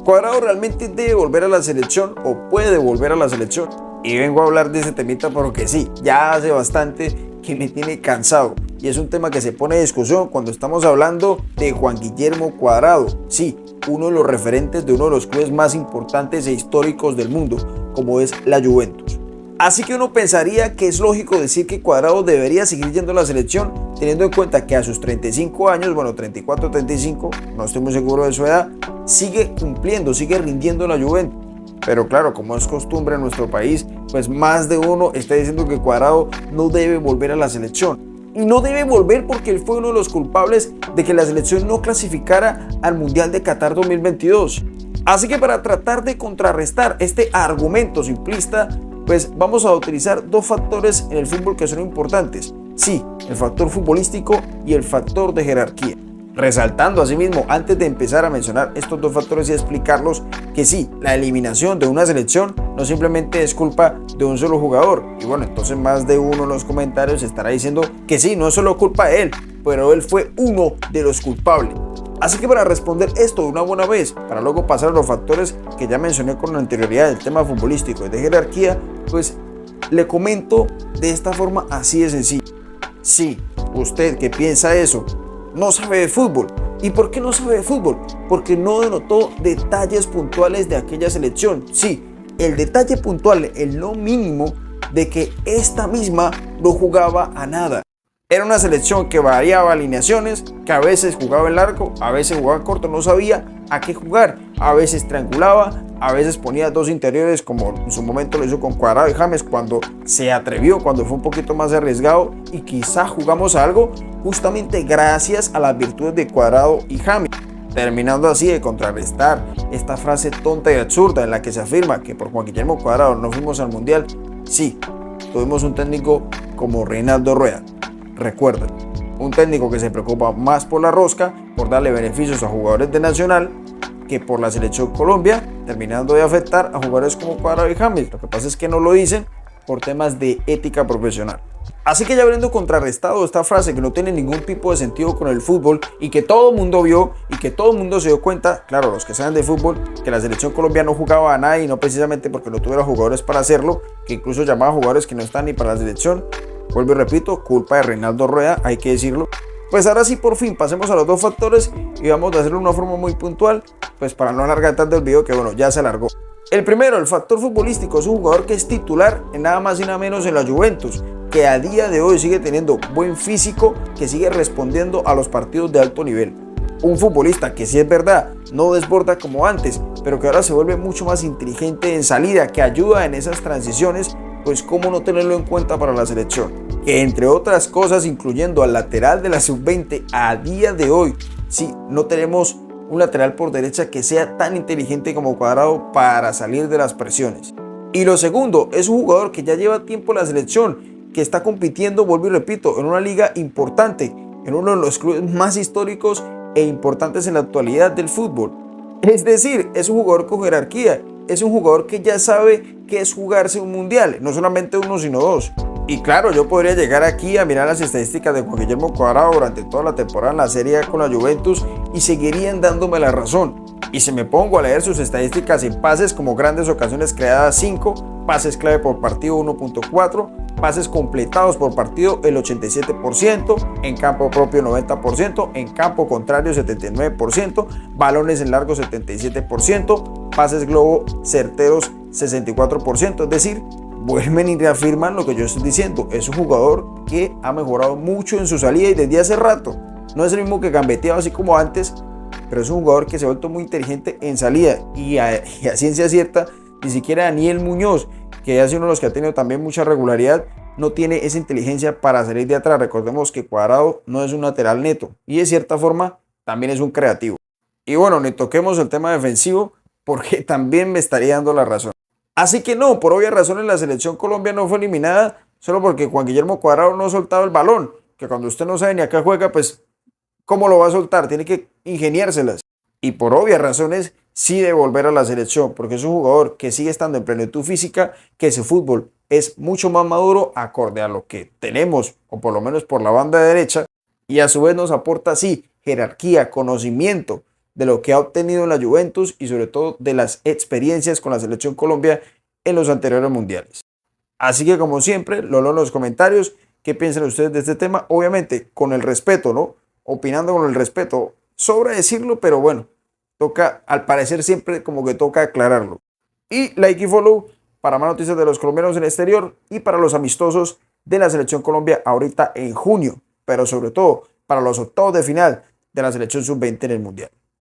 Cuadrado realmente debe volver a la selección o puede volver a la selección. Y vengo a hablar de ese temita porque sí, ya hace bastante que me tiene cansado. Y es un tema que se pone en discusión cuando estamos hablando de Juan Guillermo Cuadrado. Sí, uno de los referentes de uno de los clubes más importantes e históricos del mundo, como es la Juventus. Así que uno pensaría que es lógico decir que Cuadrado debería seguir yendo a la selección, teniendo en cuenta que a sus 35 años, bueno, 34, 35, no estoy muy seguro de su edad, sigue cumpliendo, sigue rindiendo en la Juventus. Pero claro, como es costumbre en nuestro país, pues más de uno está diciendo que Cuadrado no debe volver a la selección. Y no debe volver porque él fue uno de los culpables de que la selección no clasificara al Mundial de Qatar 2022. Así que para tratar de contrarrestar este argumento simplista, pues vamos a utilizar dos factores en el fútbol que son importantes. Sí, el factor futbolístico y el factor de jerarquía. Resaltando asimismo, antes de empezar a mencionar estos dos factores y explicarlos, que sí, la eliminación de una selección no simplemente es culpa de un solo jugador. Y bueno, entonces más de uno en los comentarios estará diciendo que sí, no es solo culpa de él, pero él fue uno de los culpables. Así que para responder esto de una buena vez, para luego pasar a los factores que ya mencioné con anterioridad del tema futbolístico y de jerarquía, pues le comento de esta forma así de sencillo. Sí, usted que piensa eso, no sabe de fútbol. ¿Y por qué no sabe de fútbol? Porque no denotó detalles puntuales de aquella selección. Sí, el detalle puntual, el no mínimo de que esta misma no jugaba a nada. Era una selección que variaba alineaciones, que a veces jugaba en largo, a veces jugaba corto, no sabía a qué jugar. A veces triangulaba, a veces ponía dos interiores como en su momento lo hizo con Cuadrado y James cuando se atrevió, cuando fue un poquito más arriesgado y quizá jugamos algo justamente gracias a las virtudes de Cuadrado y James. Terminando así de contrarrestar esta frase tonta y absurda en la que se afirma que por Juan Guillermo Cuadrado no fuimos al Mundial. Sí, tuvimos un técnico como Reinaldo Rueda. Recuerden, un técnico que se preocupa más por la rosca, por darle beneficios a jugadores de Nacional, que por la selección Colombia, terminando de afectar a jugadores como Cuadrado y James. Lo que pasa es que no lo dicen por temas de ética profesional. Así que ya habiendo contrarrestado esta frase que no tiene ningún tipo de sentido con el fútbol y que todo el mundo vio y que todo el mundo se dio cuenta, claro, los que saben de fútbol, que la selección colombiana no jugaba a nada y no precisamente porque no tuviera jugadores para hacerlo, que incluso llamaba a jugadores que no están ni para la selección. Vuelvo y repito, culpa de Reinaldo Rueda, hay que decirlo. Pues ahora sí, por fin, pasemos a los dos factores y vamos a hacerlo de una forma muy puntual, pues para no alargar tanto el video que bueno, ya se alargó. El primero, el factor futbolístico, es un jugador que es titular en nada más y nada menos en la Juventus, que a día de hoy sigue teniendo buen físico, que sigue respondiendo a los partidos de alto nivel. Un futbolista que sí es verdad, no desborda como antes, pero que ahora se vuelve mucho más inteligente en salida, que ayuda en esas transiciones, pues cómo no tenerlo en cuenta para la selección. Que entre otras cosas, incluyendo al lateral de la sub-20, a día de hoy, sí, no tenemos un lateral por derecha que sea tan inteligente como Cuadrado para salir de las presiones. Y lo segundo, es un jugador que ya lleva tiempo en la selección, que está compitiendo, vuelvo y repito, en una liga importante, en uno de los clubes más históricos e importantes en la actualidad del fútbol. Es decir, es un jugador con jerarquía, es un jugador que ya sabe qué es jugarse un mundial, no solamente uno sino dos. Y claro, yo podría llegar aquí a mirar las estadísticas de Juan Guillermo Cuadrado durante toda la temporada en la Serie A con la Juventus y seguirían dándome la razón. Y si me pongo a leer sus estadísticas en pases como grandes ocasiones creadas 5, pases clave por partido 1.4, pases completados por partido el 87%, en campo propio 90%, en campo contrario 79%, balones en largo 77%, pases globo certeros 64%, es decir, vuelven y reafirman lo que yo estoy diciendo. Es un jugador que ha mejorado mucho en su salida y desde hace rato. No es el mismo que gambeteaba así como antes, pero es un jugador que se ha vuelto muy inteligente en salida y a ciencia cierta, ni siquiera Daniel Muñoz, que ha sido uno de los que ha tenido también mucha regularidad, no tiene esa inteligencia para salir de atrás. Recordemos que Cuadrado no es un lateral neto y de cierta forma también es un creativo. Y bueno, ni toquemos el tema defensivo porque también me estaría dando la razón. Así que no, por obvias razones la selección Colombia no fue eliminada solo porque Juan Guillermo Cuadrado no soltaba el balón, que cuando usted no sabe ni a qué juega, pues ¿cómo lo va a soltar? Tiene que ingeniárselas. Y por obvias razones sí de volver a la selección, porque es un jugador que sigue estando en plenitud física, que su fútbol es mucho más maduro acorde a lo que tenemos, o por lo menos por la banda derecha, y a su vez nos aporta sí jerarquía, conocimiento, de lo que ha obtenido en la Juventus y sobre todo de las experiencias con la selección Colombia en los anteriores mundiales. Así que como siempre, lo leo en los comentarios, qué piensan ustedes de este tema, obviamente con el respeto, ¿no? Opinando con el respeto, sobra decirlo, pero bueno, toca, al parecer siempre como que toca aclararlo. Y like y follow para más noticias de los colombianos en el exterior y para los amistosos de la selección Colombia ahorita en junio, pero sobre todo para los octavos de final de la selección sub-20 en el mundial.